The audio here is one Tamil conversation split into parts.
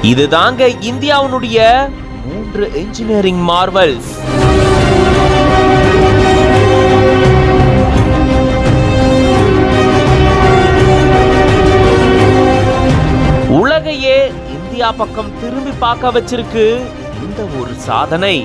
இதுதாங்க இந்தியாவுடைய 3 இன்ஜினியரிங் மார்வல்ஸ். உலகையே இந்தியா பக்கம் திரும்பி பார்க்க வச்சிருக்கு இந்த ஒரு சாதனை.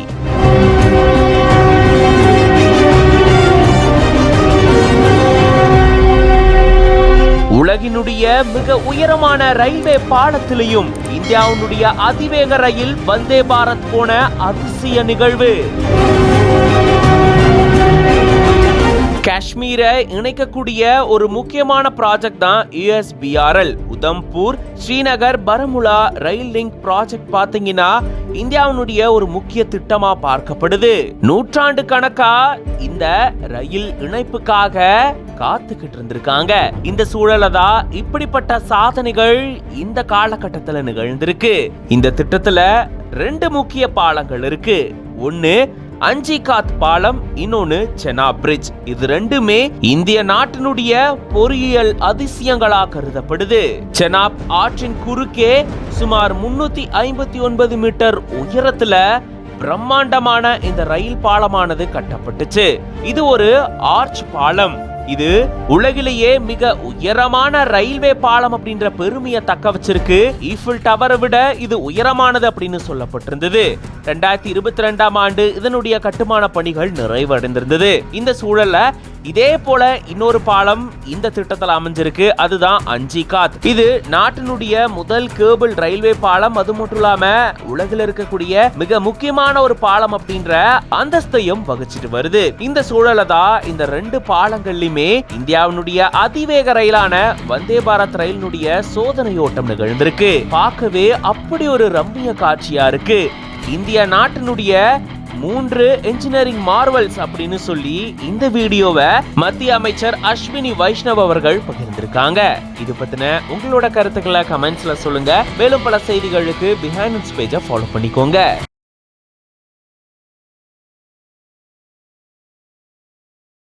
உலகினுடைய மிக உயரமான ரயில்வே பாலத்திலையும் இந்தியாவுடைய அதிவேக ரயில் வந்தே பாரத் போன அதிசய நிகழ்வு. காஷ்மீரை இணைக்கக்கூடிய ஒரு முக்கியமான ப்ராஜெக்ட் தான் USBRL உதம்பூர் ஸ்ரீநகர் பரமுலா ரயில் லிங்க் ப்ராஜெக்ட். பாத்தீங்கன்னா இந்தியாவுடைய ஒரு முக்கிய திட்டமா பார்க்கப்படுது. நூற்றாண்டு கணக்கா இந்த ரயில் இணைப்புக்காக காத்துக்கிட்டு இருந்திருக்காங்க. இந்த சூழல தான் இப்படிப்பட்ட சாதனைகள் இந்த காலகட்டத்துல நிகழ்ந்திருக்கு. இந்த திட்டத்துல 2 முக்கிய பாலங்கள் இருக்கு. ஒன்னு அஞ்சிகாத் பாலம், இன்னொன்னு செனாப் பிரிட்ஜ். இது ரெண்டுமே இந்திய நாட்டினுடைய பொறியியல் அதிசயங்களா கருதப்படுது. செனாப் ஆற்றின் குறுக்கே சுமார் 359 மீட்டர் உயரத்துல பிரம்மாண்டமான இந்த ரயில் பாலமானது கட்டப்பட்டுச்சு. இது ஒரு ஆர்ச் பாலம். இது உலகிலேயே மிக உயரமான ரயில்வே பாலம் அப்படின்ற பெருமையை தக்க வச்சிருக்கு. ஈஃபில் டவரை விட இது உயரமானது அப்படின்னு சொல்லப்பட்டிருந்தது. 2022ஆம் ஆண்டு இதனுடைய கட்டுமான பணிகள் நிறைவடைந்திருந்தது. இந்த சூழல்ல இதே போல இன்னொரு பாலம் இந்த திட்டத்தில் அமைஞ்சிருக்கு. அதுதான் அஞ்சிகாத். இது நாட்டினுடைய முதல் கேபிள் ரயில்வே பாலம். அது மட்டும் இல்லாம உலகில் இருக்கக்கூடிய மிக முக்கியமான ஒரு பாலம் அப்படின்ற அந்தஸ்தையும் வகிச்சிட்டு வருது. இந்த சூழல தான் இந்த 2 பாலங்கள்லயுமே இந்தியாவினுடைய அதிவேக ரயிலான வந்தே பாரத் ரயிலினுடைய சோதனை ஓட்டம் நிகழ்ந்திருக்கு. பார்க்கவே அப்படி ஒரு ரம்மிய காட்சியா இருக்கு. இந்திய நாட்டினுடைய 3 இன்ஜினியரிங் மார்வல்ஸ் அப்படின்னு சொல்லி இந்த வீடியோவை மத்திய அமைச்சர் அஸ்வினி வைஷ்ணவ் அவர்கள் பகிர்ந்திருக்காங்க. இது பத்தின உங்களோட கருத்துக்களை கமெண்ட்ஸ்ல சொல்லுங்க. மேலும் பல செய்திகளுக்கு பிஹைண்ட் பேஜை ஃபாலோ பண்ணிக்கோங்க.